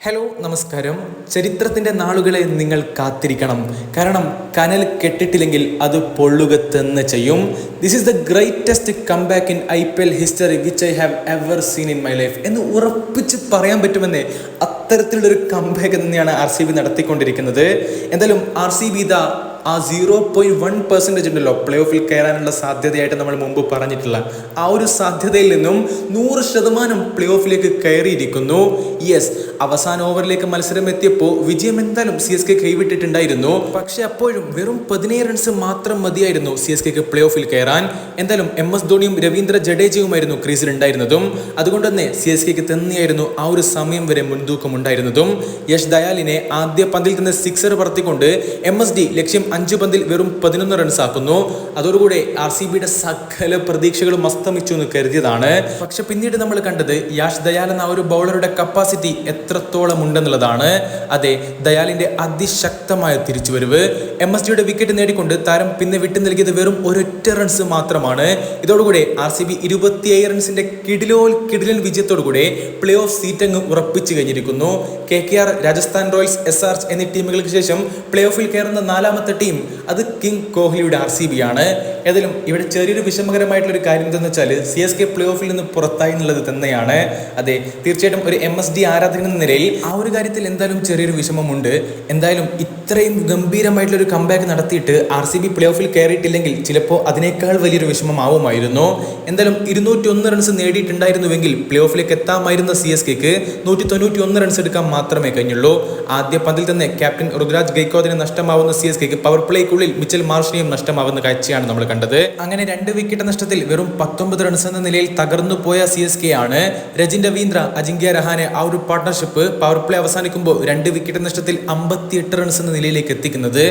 Hello നമസ്കാരം. ചരിത്രത്തിൻ്റെ നാളുകളെ നിങ്ങൾ കാത്തിരിക്കണം. കാരണം കനൽ കെട്ടിട്ടില്ലെങ്കിൽ അത് പൊള്ളുക തന്നെ ചെയ്യും. This is the greatest comeback in IPL history which I have ever seen in my life എന്ന് ഉറപ്പിച്ച് പറയാൻ പറ്റുമെന്നേ. അത്തരത്തിലുള്ളൊരു കംബാക്ക് തന്നെയാണ് RCB നടത്തിക്കൊണ്ടിരിക്കുന്നത്. എന്തായാലും RCB ഇതാ ആ 0.1% ഉണ്ടല്ലോ പ്ലേ ഓഫിൽ കയറാനുള്ള സാധ്യതയായിട്ട് നമ്മൾ മുമ്പ് പറഞ്ഞിട്ടുള്ള ആ ഒരു സാധ്യതയിൽ നിന്നും 100% പ്ലേ ഓഫിലേക്ക് കയറിയിരിക്കുന്നു. യെസ്, അവസാന ഓവറിലേക്ക് മത്സരം എത്തിയപ്പോൾ വിജയം എന്തായാലും CSK കൈവിട്ടിട്ടുണ്ടായിരുന്നു. പക്ഷെ അപ്പോഴും വെറും 17 റൺസ് മാത്രം മതിയായിരുന്നു CSKക്ക് പ്ലേ ഓഫിൽ കയറാൻ. എന്തായാലും MS ധോണിയും രവീന്ദ്ര ജഡേജയുമായിരുന്നു ക്രീസിൽ ഉണ്ടായിരുന്നതും. അതുകൊണ്ട് തന്നെ CSKക്ക് തന്നെയായിരുന്നു ആ ഒരു സമയം വരെ മുൻതൂക്കം ഉണ്ടായിരുന്നതും. യശ് ദയാലിനെ ആദ്യ പന്തിൽ തന്നെ സിക്സർ പറത്തിക്കൊണ്ട് MSD ലക്ഷ്യം 5 പന്തിൽ വെറും 11 റൺസ് ആക്കുന്നു. അതോടുകൂടെ RCBയുടെ സകല പ്രതീക്ഷകളും അസ്തമിച്ചു എന്ന് കരുതിയതാണ്. പക്ഷെ പിന്നീട് നമ്മൾ കണ്ടത് യാഷ് ദയാൽ എന്ന ഒരു ബൗളറുടെ കപ്പാസിറ്റി എത്രത്തോളം ഉണ്ടെന്നുള്ളതാണ്. അതെ, ദയാലിന്റെ അതിശക്തമായ തിരിച്ചുവരവ്. MSDയുടെ വിക്കറ്റ് നേടിക്കൊണ്ട് താരം പിന്നെ വിട്ടു നൽകിയത് വെറും ഒരൊറ്റ റൺസ് മാത്രമാണ്. ഇതോടുകൂടെ RCB 27 റൺസിന്റെ കിടിലൻ വിജയത്തോടുകൂടെ പ്ലേ ഓഫ് സീറ്റ് അങ്ങ് ഉറപ്പിച്ചു കഴിഞ്ഞിരിക്കുന്നു. KKR, രാജസ്ഥാൻ റോയൽസ്, SRH എന്നീ ടീമുകൾക്ക് ശേഷം പ്ലേ ഓഫിൽ കയറുന്ന 4ാമത്തെ ടീം അത് കിങ് കോഹ്ലിയുടെ RCB ആണ്. ഏതായാലും ഇവിടെ ചെറിയൊരു വിഷമകരമായിട്ടുള്ളൊരു കാര്യം എന്താണെന്ന് വെച്ചാൽ CSK പ്ലേ ഓഫിൽ നിന്ന് പുറത്തായി എന്നുള്ളത് തന്നെയാണ്. അതെ, തീർച്ചയായിട്ടും ഒരു MSD ആരാധകൻ എന്ന നിലയിൽ ആ ഒരു കാര്യത്തിൽ എന്തായാലും ചെറിയൊരു വിഷമമുണ്ട്. എന്തായാലും ഇത്രയും ഗംഭീരമായിട്ടുള്ളൊരു കംബാക്ക് നടത്തിയിട്ട് RCB പ്ലേ ഓഫിൽ കയറിയിട്ടില്ലെങ്കിൽ ചിലപ്പോൾ അതിനേക്കാൾ വലിയൊരു വിഷമമാവുമായിരുന്നു. എന്തായാലും 201 റൺസ് നേടിയിട്ടുണ്ടായിരുന്നുവെങ്കിൽ പ്ലേ ഓഫിലേക്ക് എത്താമായിരുന്ന CSKക്ക് 191 റൺസ് എടുക്കാൻ മാത്രമേ കഴിഞ്ഞുള്ളൂ. ആദ്യ പന്തിൽ തന്നെ ക്യാപ്റ്റൻ ഋതുരാജ് ഗൈക്വാദിനെ നഷ്ടമാവുന്ന CSKക്ക് പവർ പ്ലേക്കുള്ളിൽ മിച്ചൽ മാർഷിനെയും നഷ്ടമാവുന്ന കാഴ്ചയാണ് നമ്മൾ കണ്ടത്. അങ്ങനെ 2 വിക്കറ്റ് നഷ്ടത്തിൽ വെറും 19 റൺസ് എന്ന നിലയിൽ തകർന്നു പോയ CSK ആണ് രജിൻ രവീന്ദ്ര, അജിങ്ക്യ രഹാനെ ആ ഒരു പാർട്ട്ണർഷിപ്പ് പവർ പ്ലേ അവസാനിക്കുമ്പോൾ 2 വിക്കറ്റ് നഷ്ടത്തിൽ 58 റൺസ് എന്ന നിലയിലേക്ക് എത്തിക്കുന്നത്.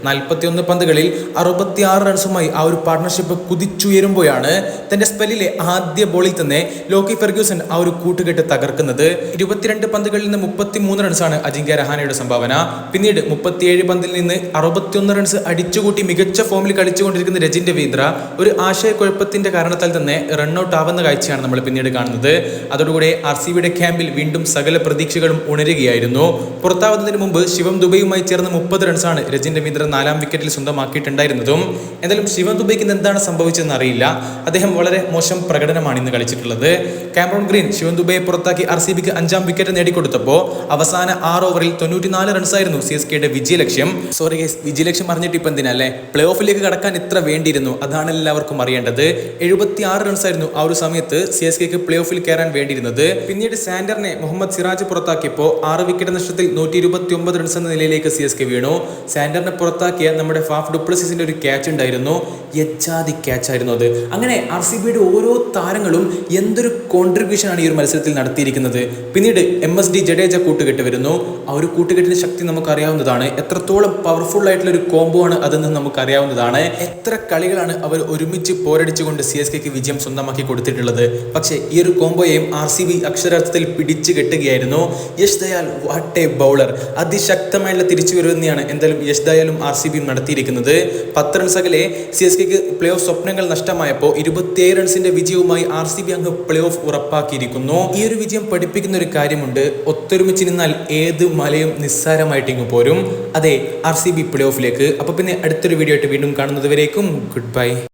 41 പന്തുകളിൽ 66 റൺസുമായി ആ ഒരു പാർട്ട്ണർഷിപ്പ് കുതിച്ചുയരുമ്പോഴാണ് തന്റെ സ്പെല്ലിലെ ആദ്യ ബോളിൽ തന്നെ ലോക്കി ഫെർഗ്യൂസൺ ആ ഒരു കൂട്ടുകെട്ട് തകർക്കുന്നത്. 22 പന്തുകളിൽ നിന്ന് 33 റൺസാണ് അജിങ്ക്യ രഹാനയുടെ സംഭാവന. പിന്നീട് 37 പന്തിൽ നിന്ന് 61 റൺസ് അടിച്ചുകൂട്ടി മികച്ച ഫോമിൽ കളിച്ചുകൊണ്ടിരിക്കുന്ന രജിൻ രവീന്ദ്ര ഒരു ആശയക്കുഴപ്പത്തിന്റെ കാരണത്താൽ തന്നെ റൺഔട്ട് ആവുന്ന കാഴ്ചയാണ് നമ്മൾ പിന്നീട് കാണുന്നത്. അതോടുകൂടെ RCBയുടെ ക്യാമ്പിൽ വീണ്ടും സകല പ്രതീക്ഷകളും ഉണരുകയായിരുന്നു. പുറത്താവുന്നതിന് മുമ്പ് ശിവം ദുബൈയുമായി ചേർന്ന് 30 റൺസാണ് രജിൻ രവീന്ദ്ര 4ാം വിക്കറ്റിൽ സ്വന്തമാക്കിയിട്ടുണ്ടായിരുന്നതും. എന്തായാലും ശിവം ദുബൈക്ക് എന്താണ് സംഭവിച്ചതെന്ന് അറിയില്ല. അദ്ദേഹം വളരെ മോശം പ്രകടനമാണ് ഇന്ന് കളിച്ചിട്ടുള്ളത്. കാമറൂൺ ഗ്രീൻ ശിവം ദുബൈയെ പുറത്താക്കി RCBക്ക് 5ാം വിക്കറ്റ് നേടിക്കൊടുത്തപ്പോൾ അവസാന 6 ഓവറിൽ 94 റൺസായിരുന്നു CSKയുടെ വിജയലക്ഷ്യം. സോറി ഗൈസ്, വിജയലക്ഷ്യം അറിഞ്ഞിട്ട് ഇപ്പം എന്തിനല്ലേ, പ്ലേ ഓഫിലേക്ക് കടക്കാൻ ഇത്ര വേണ്ടിയിരുന്നു, അതാണ് എല്ലാവർക്കും അറിയേണ്ടത്. 76 റൺസായിരുന്നു ആ ഒരു സമയത്ത് CSKക്ക് പ്ലേ ഓഫിൽ കയറാൻ വേണ്ടിയിരുന്നത്. പിന്നീട് സാൻഡറിനെ മുഹമ്മദ് സിറാജ് പുറത്താക്കിയപ്പോൾ 6 വിക്കറ്റ് നഷ്ടത്തിൽ 129 റൺസ് എന്ന നിലയിലേക്ക് CSK വീണു. സാൻഡറിനെ പുറത്താക്കിയ നമ്മുടെ ഫാഫ് ഡുപ്ലസിന്റെ ഒരു ക്യാച്ച് ഉണ്ടായിരുന്നു. യജാതി ക്യാച്ച് ആയിരുന്നു അത്. അങ്ങനെ RCBയുടെ ഓരോ താരങ്ങളും എന്തൊരു കോൺട്രിബ്യൂഷൻ ആണ് ഈ ഒരു മത്സരത്തിൽ നടത്തിയിരിക്കുന്നത്. പിന്നീട് MSD ജഡേജ കൂട്ടുകെട്ട് വരുന്നു. ആ ഒരു കൂട്ടുകെട്ടിന്റെ ശക്തി നമുക്ക് അറിയാവുന്നതാണ്. എത്രത്തോളം പവർഫുൾ ആയിട്ടുള്ള ഒരു കോംബോ ആണ് അതെന്ന് നമുക്ക് അറിയാവുന്നതാണ്. എത്ര കളികളാണ് അവർ ഒരുമിച്ച് പോരടിച്ചുകൊണ്ട് CSKക്ക് വിജയം സ്വന്തമാക്കി കൊടുത്തിട്ടുള്ളത്. പക്ഷേ ഈ ഒരു കോംബോയെയും RCB അക്ഷരാർത്ഥത്തിൽ പിടിച്ചു കെട്ടുകയായിരുന്നു. Yash Dayal what a bowler, അതിശക്തമായുള്ള തിരിച്ചുവരവ് തന്നെയാണ് എന്തായാലും യശ് ദയാലും RCBയും നടത്തിയിരിക്കുന്നത്. 10 റൺസ് അകലെ CSKക്ക് പ്ലേ ഓഫ് സ്വപ്നങ്ങൾ നഷ്ടമായപ്പോൾ 27 റൺസിന്റെ വിജയവുമായി RCB അങ്ങ് പ്ലേ ഓഫ് ഉറപ്പാക്കിയിരിക്കുന്നു. ഈ ഒരു വിജയം പഠിപ്പിക്കുന്ന ഒരു കാര്യമുണ്ട്, ഒത്തൊരുമിച്ച് നിന്നാൽ ഏത് മലയും നിസ്സാരമായിട്ട് ഇങ്ങ് പോരും. അതെ, RCB പ്ലേ ഓഫിലേക്ക്. അപ്പോൾ പിന്നെ അടുത്തൊരു വീഡിയോ ആയിട്ട് വീണ്ടും കാണുന്നത് വരേക്കും ഗുഡ് ബൈ.